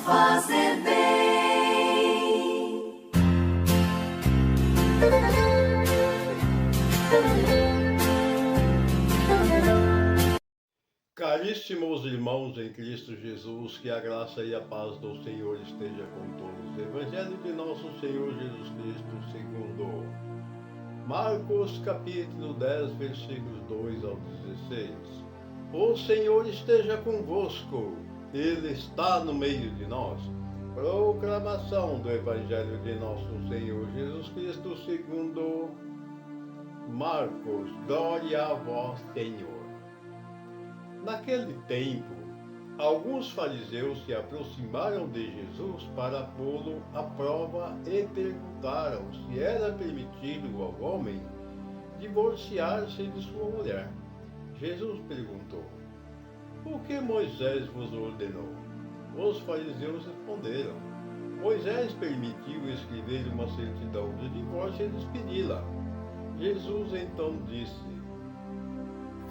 fazer bem. Caríssimos irmãos em Cristo Jesus, que a graça e a paz do Senhor esteja com todos. Evangelho de nosso Senhor Jesus Cristo segundo Marcos capítulo 10, versículos 2 ao 16. O Senhor esteja convosco, Ele está no meio de nós. Proclamação do Evangelho de nosso Senhor Jesus Cristo segundo Marcos. Glória a vós, Senhor. Naquele tempo, alguns fariseus se aproximaram de Jesus para pô-lo à prova e perguntaram se era permitido ao homem divorciar-se de sua mulher. Jesus perguntou: "O que Moisés vos ordenou?" Os fariseus responderam: "Moisés permitiu escrever uma certidão de divórcio e despedi-la." Jesus então disse: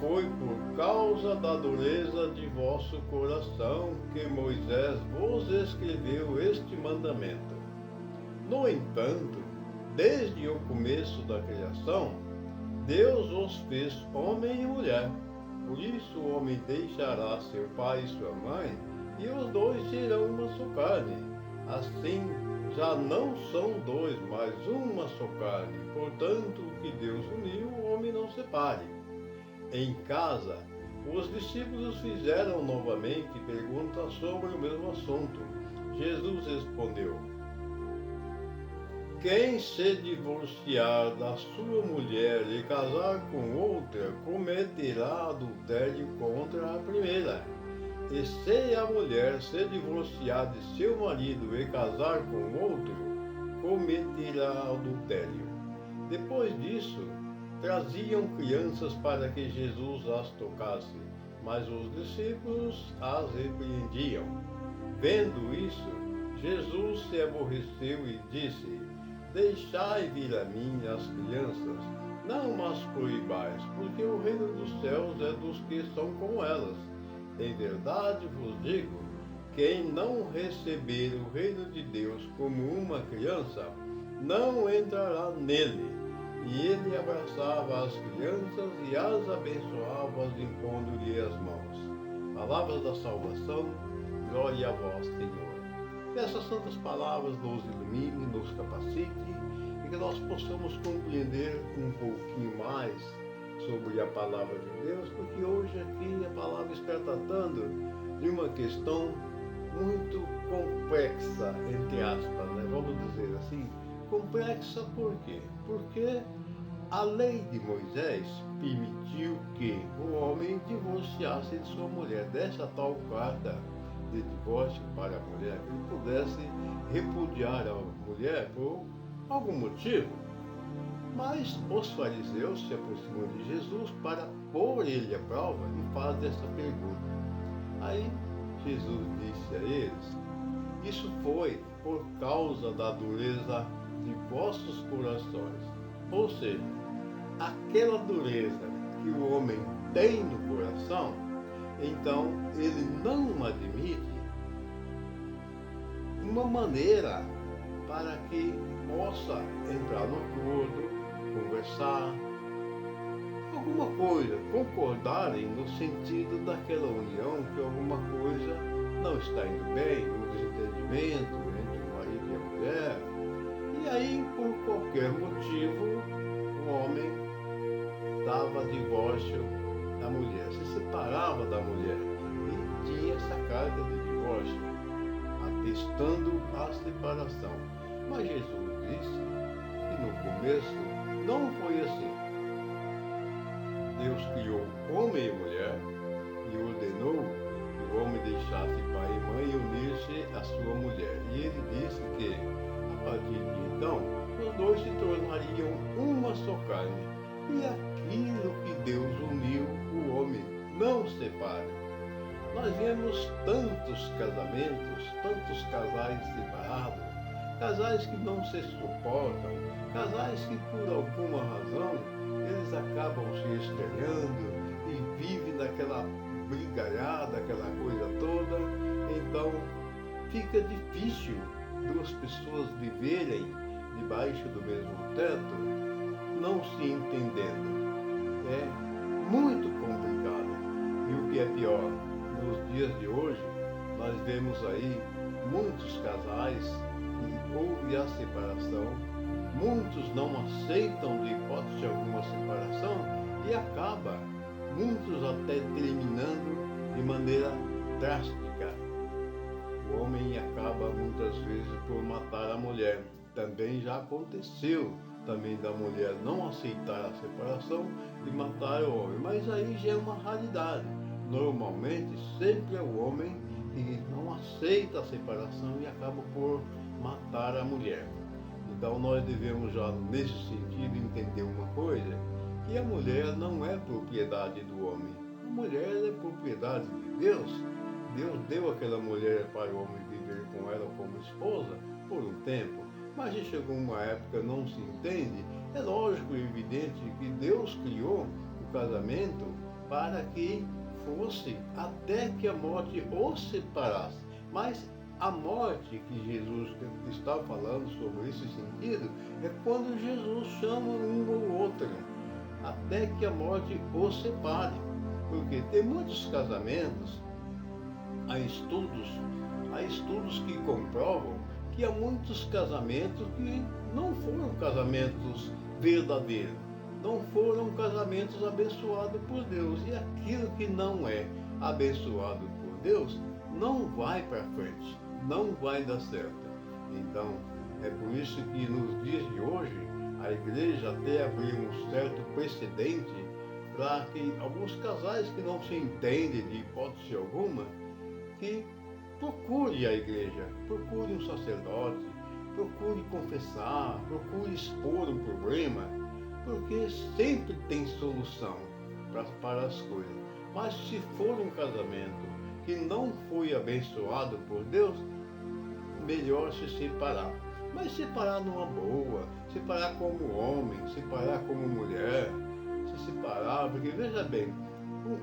"Foi por causa da dureza de vosso coração que Moisés vos escreveu este mandamento. No entanto, desde o começo da criação, Deus os fez homem e mulher. Por isso o homem deixará seu pai e sua mãe, e os dois serão uma só carne. Assim, já não são dois, mas uma só carne. Portanto, o que Deus uniu, o homem não separe." Em casa, os discípulos fizeram novamente perguntas sobre o mesmo assunto. Jesus respondeu: "Quem se divorciar da sua mulher e casar com outra, cometerá adultério contra a primeira. E se a mulher se divorciar de seu marido e casar com outro, cometerá adultério." Depois disso, traziam crianças para que Jesus as tocasse, mas os discípulos as repreendiam. Vendo isso, Jesus se aborreceu e disse: "Deixai vir a mim as crianças, não as proibais, porque o reino dos céus é dos que são como elas. Em verdade vos digo, quem não receber o reino de Deus como uma criança, não entrará nele." E ele abraçava as crianças e as abençoava, impondo-lhe as mãos. Palavras da salvação, glória a vós, Senhor. Que essas santas palavras nos ilumine, nos capacite e que nós possamos compreender um pouquinho mais sobre a palavra de Deus, porque hoje aqui a palavra está tratando de uma questão muito complexa, entre aspas, né? Vamos dizer assim. Complexa por quê? Porque a lei de Moisés permitiu que o homem divorciasse de sua mulher, dessa tal carta de divórcio para a mulher, que ele pudesse repudiar a mulher por algum motivo. Mas os fariseus se aproximam de Jesus para pôr ele à prova e fazem essa pergunta. Aí Jesus disse a eles: "Isso foi por causa da dureza de vossos corações." Ou seja, aquela dureza que o homem tem no coração, então ele não admite uma maneira para que possa entrar no acordo, conversar, alguma coisa, concordarem no sentido daquela união, que alguma coisa não está indo bem, um desentendimento entre o marido e a mulher. E aí, por qualquer motivo, o homem dava divórcio à mulher, se separava da mulher e tinha essa carta de divórcio, atestando a separação. Mas Jesus disse que no começo não foi assim. Deus criou homem e mulher e ordenou que o homem deixasse pai e mãe e unir-se à sua mulher. E ele disse que, a partir de então, os dois se tornariam uma só carne. E aquilo que Deus uniu, o homem não separa. Nós vemos tantos casamentos, tantos casais separados, casais que não se suportam, casais que por alguma razão eles acabam se estranhando e vivem naquela brigalhada, aquela coisa toda. Então fica difícil duas pessoas viverem debaixo do mesmo teto, não se entendendo. É muito complicado. E o que é pior, nos dias de hoje, nós vemos aí muitos casais que houve a separação, muitos não aceitam de hipótese alguma a separação e acaba, muitos até terminando de maneira drástica. O homem acaba muitas vezes por matar a mulher. Também já aconteceu também da mulher não aceitar a separação e matar o homem, mas aí já é uma raridade. Normalmente sempre é o homem que não aceita a separação e acaba por matar a mulher. Então nós devemos já nesse sentido entender uma coisa, que a mulher não é propriedade do homem. A mulher é propriedade de Deus. Deus deu aquela mulher para o homem viver com ela como esposa por um tempo, mas já chegou uma época, não se entende. É lógico e evidente que Deus criou o casamento para que fosse até que a morte os separasse. Mas a morte que Jesus está falando sobre esse sentido é quando Jesus chama um ou outro, até que a morte os separe. Porque tem muitos casamentos, há estudos que comprovam que há muitos casamentos que não foram casamentos verdadeiros, não foram casamentos abençoados por Deus. E aquilo que não é abençoado por Deus não vai para frente, não vai dar certo. Então, é por isso que nos dias de hoje, a igreja até abriu um certo precedente para que alguns casais que não se entendem de hipótese alguma, que procure a igreja, procure um sacerdote, procure confessar, procure expor o problema, porque sempre tem solução para as coisas. Mas se for um casamento que não foi abençoado por Deus, melhor se separar. Mas separar numa boa, separar como homem, separar como mulher, se separar, porque veja bem,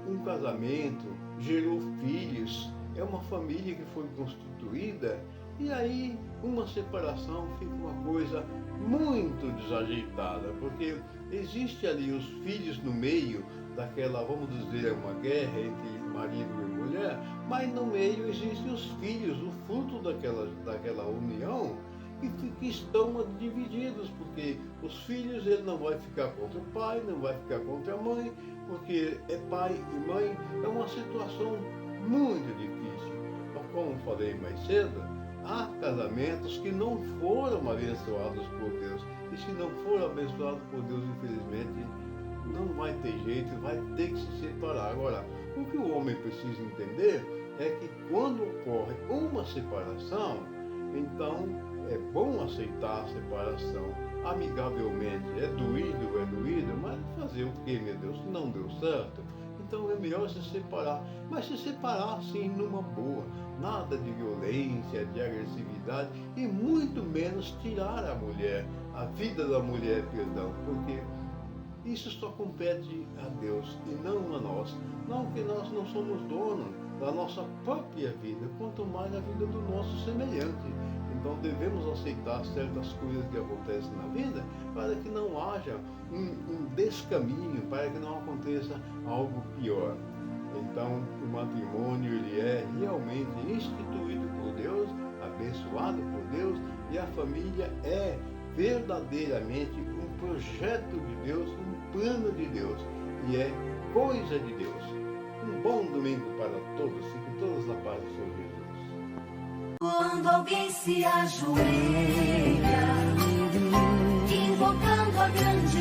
um casamento gerou filhos, é uma família que foi constituída, e aí uma separação fica uma coisa muito desajeitada, porque existe ali os filhos no meio daquela, vamos dizer, uma guerra entre marido e mulher, mas no meio existem os filhos, o fruto daquela união, que estão divididos, porque os filhos, ele não vai ficar contra o pai, não vai ficar contra a mãe, porque é pai e mãe, é uma situação muito difícil. Mas como falei mais cedo, há casamentos que não foram abençoados por Deus, e se não foram abençoados por Deus, infelizmente, não vai ter jeito, vai ter que se separar. Agora, o que o homem precisa entender é que quando ocorre uma separação, então é bom aceitar a separação amigavelmente. É doído, mas fazer o que, meu Deus, se não deu certo? Então é melhor se separar, mas se separar assim numa boa, nada de violência, de agressividade e muito menos tirar a vida da mulher, perdão, porque isso só compete a Deus e não a nós. Não que nós não somos donos da nossa própria vida, quanto mais a vida do nosso semelhante. Então devemos aceitar certas coisas que acontecem na vida para que não haja um descaminho, para que não aconteça algo pior. Então o matrimônio ele é realmente instituído por Deus, abençoado por Deus, e a família é verdadeiramente um projeto de Deus, um plano de Deus, e é coisa de Deus. Um bom domingo para todos, fiquem todos na paz do Senhor Jesus. Quando alguém se ajoelha, invocando a grande